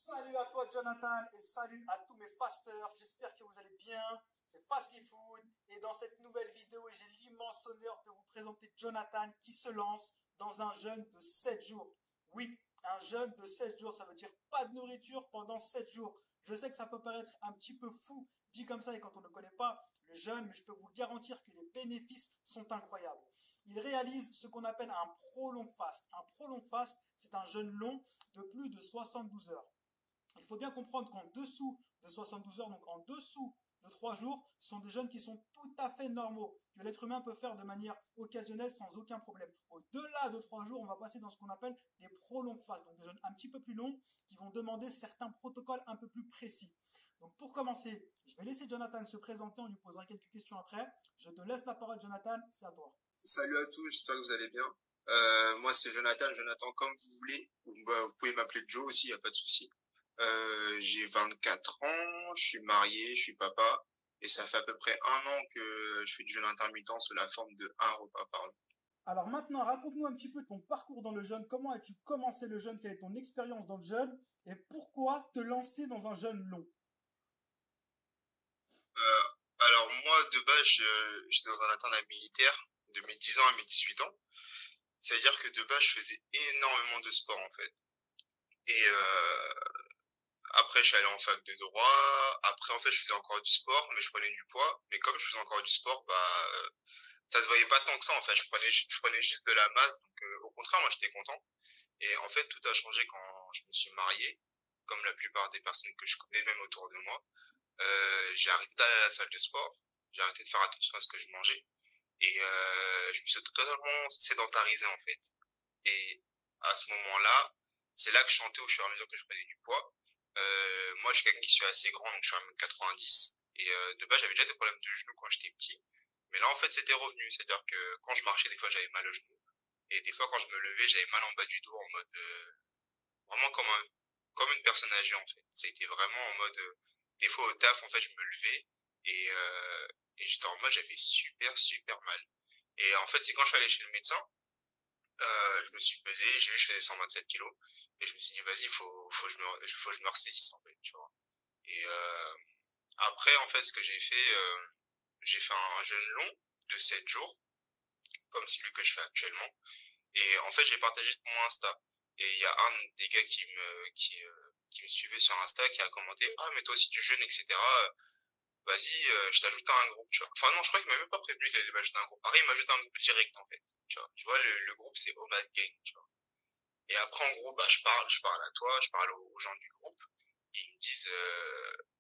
Salut à toi Jonathan et salut à tous mes fasters, j'espère que vous allez bien. C'est Fastly Food et dans cette nouvelle vidéo, j'ai l'immense honneur de vous présenter Jonathan qui se lance dans un jeûne de 7 jours. Oui, un jeûne de 7 jours, ça veut dire pas de nourriture pendant 7 jours. Je sais que ça peut paraître un petit peu fou dit comme ça et quand on ne connaît pas le jeûne, mais je peux vous garantir que les bénéfices sont incroyables. Il réalise ce qu'on appelle un prolong fast. Un prolong fast, c'est un jeûne long de plus de 72 heures. Il faut bien comprendre qu'en dessous de 72 heures, donc en dessous de 3 jours, sont des jeûnes qui sont tout à fait normaux, que l'être humain peut faire de manière occasionnelle sans aucun problème. Au-delà de 3 jours, on va passer dans ce qu'on appelle des prolongues phases, donc des jeûnes un petit peu plus longs qui vont demander certains protocoles un peu plus précis. Donc pour commencer, je vais laisser Jonathan se présenter, on lui posera quelques questions après. Je te laisse la parole Jonathan, c'est à toi. Salut à tous, j'espère que vous allez bien. Moi c'est Jonathan comme vous voulez. Vous pouvez m'appeler Joe aussi, y a pas de souci. J'ai 24 ans, je suis marié, je suis papa, et ça fait à peu près un an que je fais du jeûne intermittent sous la forme de un repas par jour. Alors maintenant, raconte-nous un petit peu ton parcours dans le jeûne. Comment as-tu commencé le jeûne? Quelle est ton expérience dans le jeûne? Et pourquoi te lancer dans un jeûne long? Euh, alors moi de base, j'étais dans un internat militaire de mes 10 ans à mes 18 ans. C'est-à-dire que de base, je faisais énormément de sport en fait. Et après, je suis allé en fac de droit. Après, en fait, je faisais encore du sport, mais je prenais du poids. Mais comme je faisais encore du sport, ça se voyait pas tant que ça, en fait. Je prenais juste de la masse. Donc, au contraire, moi, j'étais content. Et en fait, tout a changé quand je me suis marié. Comme la plupart des personnes que je connais, même autour de moi. J'ai arrêté d'aller à la salle de sport. J'ai arrêté de faire attention à ce que je mangeais. Et je me suis totalement sédentarisé, en fait. Et à ce moment-là, c'est là que je chantais au fur et à mesure que je prenais du poids. Moi, je suis quelqu'un qui suis assez grand, donc je suis à 1,90 m. Et de base, j'avais déjà des problèmes de genoux quand j'étais petit. Mais là, en fait, c'était revenu. C'est-à-dire que quand je marchais, des fois, j'avais mal au genou. Et des fois, quand je me levais, j'avais mal en bas du dos, en mode vraiment comme une personne âgée, en fait. C'était vraiment en mode des fois au taf, en fait, je me levais et, et j'étais en mode, j'avais super, super mal. Et en fait, c'est quand je suis allé chez le médecin, je me suis pesé, j'ai vu que je faisais 127 kilos. Et je me suis dit, vas-y, faut que je me ressaisisse, en fait, tu vois. Et après, en fait, ce que j'ai fait un jeûne long de 7 jours, comme celui que je fais actuellement. Et en fait, j'ai partagé sur mon Insta. Et il y a un des gars qui me suivait sur Insta qui a commenté, ah, mais toi aussi tu jeûnes, etc. Vas-y, je t'ajoute à un groupe, tu vois. Enfin, non, je crois qu'il m'a même pas prévenu qu'il allait m'ajouter à un groupe. Pareil, il m'a ajouté à un groupe direct, en fait. Tu vois, le groupe, c'est Omad Gang, tu vois. Et après, en gros, je parle à toi, je parle aux gens du groupe. Et ils me disent,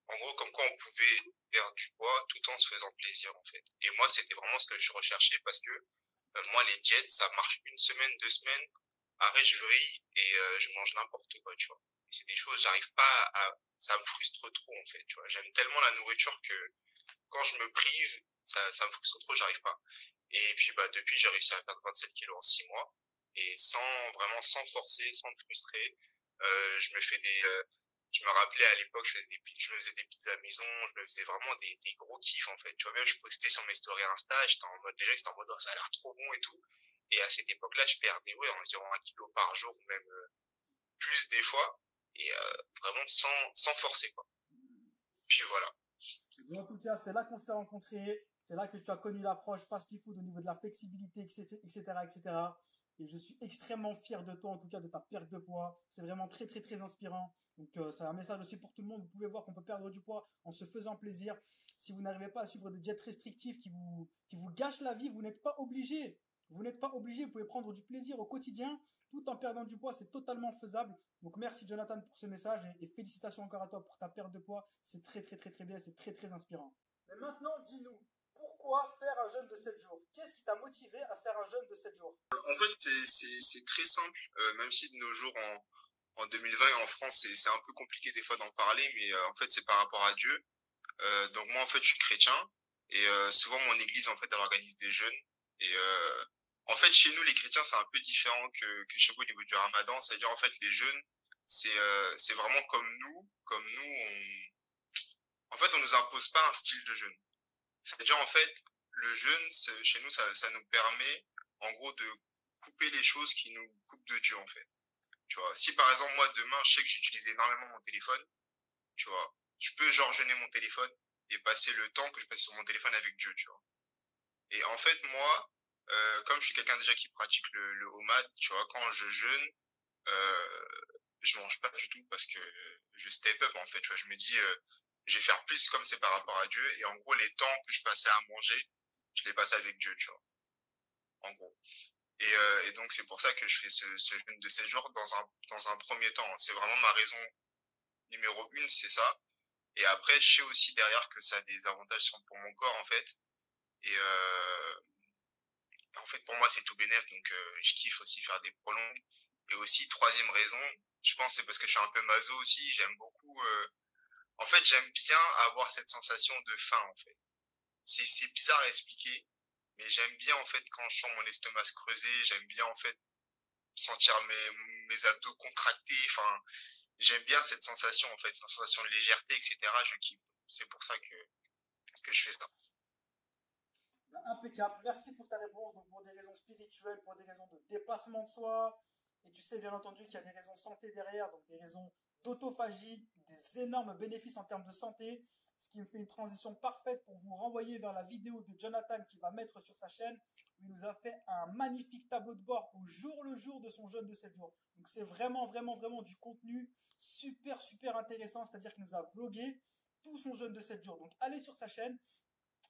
en gros, comme quoi on pouvait perdre du poids tout en se faisant plaisir, en fait. Et moi, c'était vraiment ce que je recherchais parce que moi, les diètes, ça marche une semaine, 2 semaines. Après, je vrille et je mange n'importe quoi, tu vois. Et c'est des choses, j'arrive pas à, ça me frustre trop, en fait, tu vois. J'aime tellement la nourriture que quand je me prive, ça me frustre trop, j'arrive pas. Et puis, depuis, j'ai réussi à perdre 27 kilos en 6 mois. Et vraiment, sans forcer, sans me frustrer. Je me fais je me rappelais à l'époque, je me faisais des pizzas maison, je me faisais vraiment des gros kiffs, en fait. Tu vois, même, je postais sur mes stories Insta, j'étais en mode, déjà, c'était en mode, oh, ça a l'air trop bon et tout. Et à cette époque-là, je perdais, ouais, environ 1 kilo par jour, ou même plus des fois. Et vraiment sans forcer, quoi. Puis voilà. Mais en tout cas, c'est là qu'on s'est rencontrés. C'est là que tu as connu l'approche fast food au niveau de la flexibilité, etc., etc., etc. Et je suis extrêmement fier de toi, en tout cas, de ta perte de poids. C'est vraiment très, très, très inspirant. Donc, c'est un message aussi pour tout le monde. Vous pouvez voir qu'on peut perdre du poids en se faisant plaisir. Si vous n'arrivez pas à suivre des diètes restrictives qui vous gâchent la vie, vous n'êtes pas obligé. Vous n'êtes pas obligé. Vous pouvez prendre du plaisir au quotidien tout en perdant du poids. C'est totalement faisable. Donc, merci Jonathan pour ce message et félicitations encore à toi pour ta perte de poids. C'est très, très, très, très bien. C'est très, très inspirant. Mais maintenant, dis-nous, pourquoi faire un jeûne de 7 jours? Qu'est-ce qui t'a motivé à faire un jeûne de 7 jours? En fait, c'est très simple, même si de nos jours, en 2020 et en France, c'est un peu compliqué des fois d'en parler, mais en fait, c'est par rapport à Dieu. Donc moi, en fait, je suis chrétien, et souvent, mon église, en fait, elle organise des jeûnes. Et en fait, chez nous, les chrétiens, c'est un peu différent que chez vous au niveau du ramadan. C'est-à-dire, en fait, les jeûnes, c'est vraiment comme nous, en fait, on nous impose pas un style de jeûne. C'est-à-dire, en fait, le jeûne, chez nous, ça nous permet, en gros, de couper les choses qui nous coupent de Dieu, en fait. Tu vois, si par exemple, moi, demain, je sais que j'utilise énormément mon téléphone, tu vois, je peux genre jeûner mon téléphone et passer le temps que je passe sur mon téléphone avec Dieu, tu vois. Et en fait, moi, comme je suis quelqu'un déjà qui pratique le OMAD, tu vois, quand je jeûne, euh, je mange pas du tout parce que je step up, en fait, tu vois. Je me dis, je vais faire plus comme c'est par rapport à Dieu. Et en gros, les temps que je passais à manger, je les passe avec Dieu, tu vois, en gros. Et donc, c'est pour ça que je fais ce jeûne de 7 jours dans un premier temps. C'est vraiment ma raison numéro une, c'est ça. Et après, je sais aussi derrière que ça a des avantages pour mon corps, en fait. Et en fait, pour moi, c'est tout bénef, donc je kiffe aussi faire des prolongues. Et aussi, troisième raison, je pense c'est parce que je suis un peu maso aussi, j'aime beaucoup... En fait, j'aime bien avoir cette sensation de faim, en fait. C'est bizarre à expliquer, mais j'aime bien, en fait, quand je sens mon estomac se creuser, j'aime bien, en fait, sentir mes abdos contractés, enfin, j'aime bien cette sensation, en fait, cette sensation de légèreté, etc. Je kiffe. C'est pour ça que je fais ça. Bah, impeccable. Merci pour ta réponse. Donc, pour des raisons spirituelles, pour des raisons de dépassement de soi. Et tu sais bien entendu qu'il y a des raisons santé derrière, donc des raisons d'autophagie, des énormes bénéfices en termes de santé. Ce qui me fait une transition parfaite pour vous renvoyer vers la vidéo de Jonathan qui va mettre sur sa chaîne, où il nous a fait un magnifique tableau de bord au jour le jour de son jeûne de 7 jours. Donc c'est vraiment, vraiment, vraiment du contenu super, super intéressant. C'est-à-dire qu'il nous a vlogué tout son jeûne de 7 jours. Donc allez sur sa chaîne.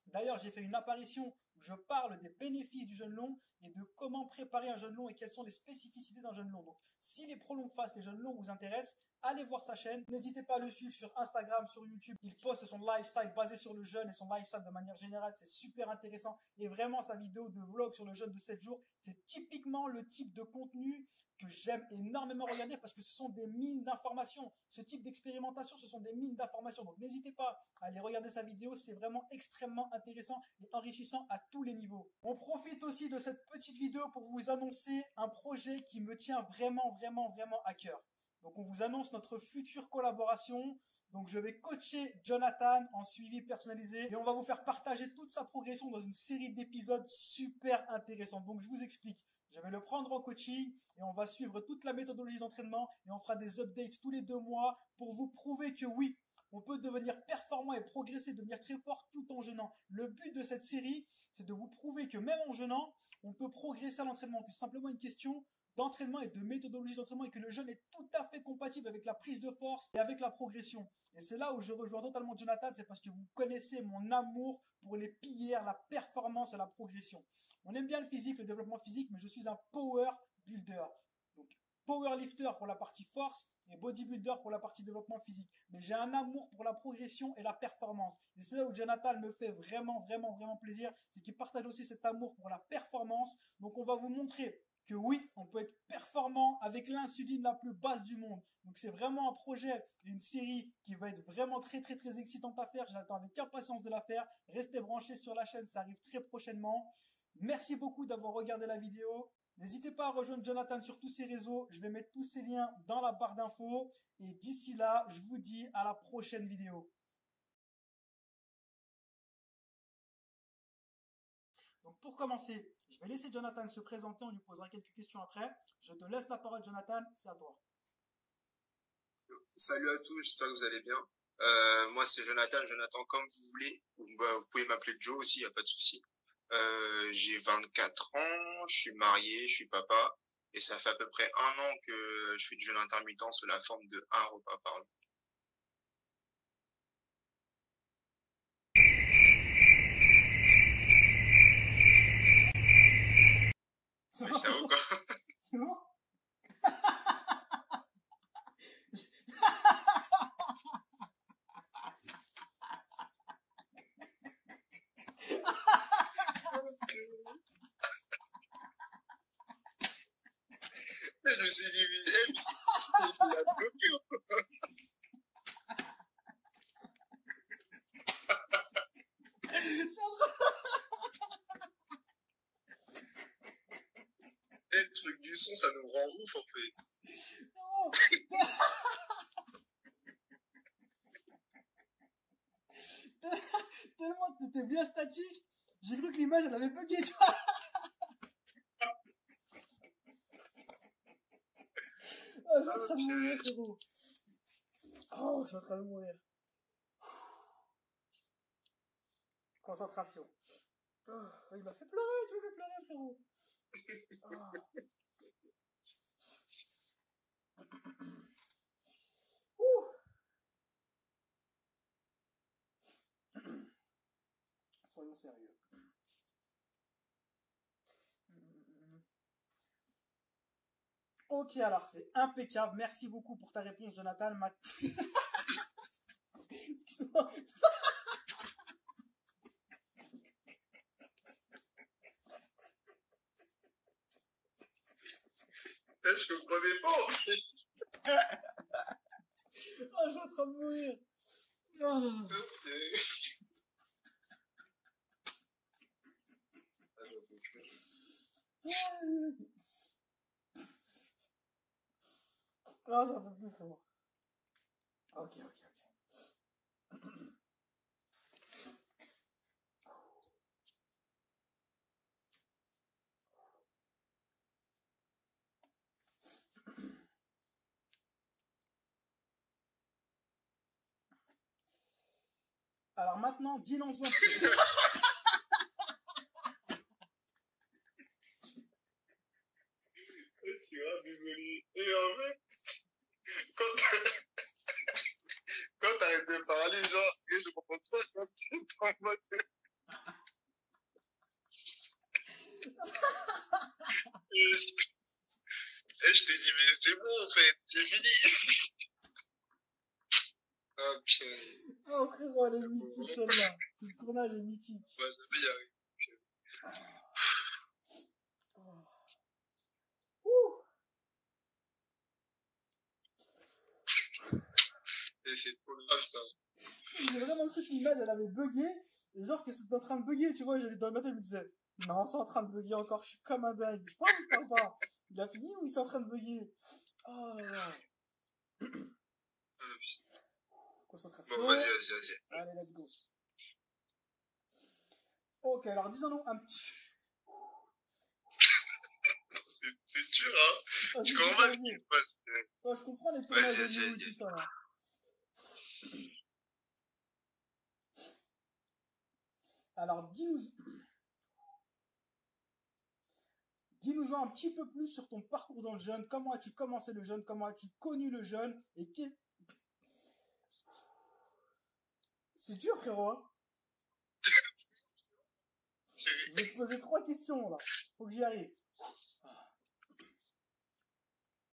D'ailleurs, j'ai fait une apparition où je parle des bénéfices du jeûne long et de comment préparer un jeûne long et quelles sont les spécificités d'un jeûne long. Donc, si les prolongues fastes, les jeûnes longs vous intéressent, allez voir sa chaîne. N'hésitez pas à le suivre sur Instagram, sur YouTube. Il poste son lifestyle basé sur le jeûne et son lifestyle de manière générale. C'est super intéressant. Et vraiment, sa vidéo de vlog sur le jeûne de 7 jours, c'est typiquement le type de contenu que j'aime énormément regarder parce que ce sont des mines d'informations. Ce type d'expérimentation, ce sont des mines d'informations. Donc n'hésitez pas à aller regarder sa vidéo, c'est vraiment extrêmement intéressant et enrichissant à tous les niveaux. On profite aussi de cette petite vidéo pour vous annoncer un projet qui me tient vraiment, vraiment, vraiment à cœur. Donc on vous annonce notre future collaboration. Donc je vais coacher Jonathan en suivi personnalisé et on va vous faire partager toute sa progression dans une série d'épisodes super intéressants. Donc je vous explique. Je vais le prendre en coaching et on va suivre toute la méthodologie d'entraînement et on fera des updates tous les 2 mois pour vous prouver que oui, on peut devenir performant et progresser, devenir très fort tout en jeûnant. Le but de cette série, c'est de vous prouver que même en jeûnant, on peut progresser à l'entraînement. C'est simplement une question d'entraînement et de méthodologie d'entraînement et que le jeûne est tout à fait compatible avec la prise de force et avec la progression. Et c'est là où je rejoins totalement Jonathan, c'est parce que vous connaissez mon amour pour les piliers, la performance et la progression. On aime bien le physique, le développement physique, mais je suis un power builder. Donc, powerlifter pour la partie force et bodybuilder pour la partie développement physique. Mais j'ai un amour pour la progression et la performance. Et c'est là où Jonathan me fait vraiment, vraiment, vraiment plaisir. C'est qu'il partage aussi cet amour pour la performance. Donc, on va vous montrer que oui, on peut être performant avec l'insuline la plus basse du monde. Donc c'est vraiment un projet, une série qui va être vraiment très très très excitante à faire. J'attends avec impatience de la faire. Restez branchés sur la chaîne, ça arrive très prochainement. Merci beaucoup d'avoir regardé la vidéo. N'hésitez pas à rejoindre Jonathan sur tous ses réseaux. Je vais mettre tous ces liens dans la barre d'infos. Et d'ici là, je vous dis à la prochaine vidéo. Donc pour commencer, je vais laisser Jonathan se présenter. On lui posera quelques questions après. Je te laisse la parole, Jonathan. C'est à toi. Salut à tous, j'espère que vous allez bien. Moi, c'est Jonathan, Jonathan comme vous voulez. Vous pouvez m'appeler Joe aussi, il n'y a pas de souci. J'ai 24 ans, je suis marié, je suis papa. Et ça fait à peu près 1 an que je fais du jeûne intermittent sous la forme de 1 repas par jour. C'est Oui, bon? ça va quoi? C'est bon? Je me suis dit, il a bloqué ou quoi? Le truc du son, ça nous rend ouf en fait. Tellement t'étais bien statique, j'ai cru que l'image elle avait bugué, tu vois. suis en train de mourir, frérot. Oh, je suis en train de mourir. Concentration. Oh, il m'a fait pleurer, tu veux me pleurer, frérot. Oh. Ouh. Soyons sérieux. Ok, alors c'est impeccable. Merci beaucoup pour ta réponse, Jonathan. Excuse-moi. Je comprenais pas. Oh, je suis en train de mourir. Oh là là. Ah, j'en peux plus, frérot. Ok. Alors maintenant, dis-nous un petit. Tu vois, désolé. Et en fait, quand t'arrêtes de parler, genre, et je comprends pas, quand t'es en mode. Et je t'ai dit, mais c'est bon, en fait, j'ai fini. Ah, putain. Oh, frérot, elle est mythique, celle-là. Ce tournage est mythique. Ouais, je vais y arriver. Ouh. Et c'est trop grave, ça. J'ai vraiment cru que l'image, elle avait bugué. Et genre que c'était en train de bugger, tu vois. J'allais dans ma tête, je me disais, non, c'est en train de bugger encore. Je suis comme un dingue. Je parle ou je parle pas? Il a fini ou il est en train de bugger? Oh là là. Concentration. Bon, vas-y. Allez, let's go. Ok, alors disons-nous un petit. C'est dur, hein. Oh, Tu comprends pas ce qui se passe. Oh, je comprends les tournages de Vas-y. tout ça là. Alors dis-nous un petit peu plus sur ton parcours dans le jeûne. Comment as-tu commencé le jeûne? Comment as-tu connu le jeûne? Et c'est dur, frérot. Hein, je vais te poser 3 questions là. Faut que j'y arrive.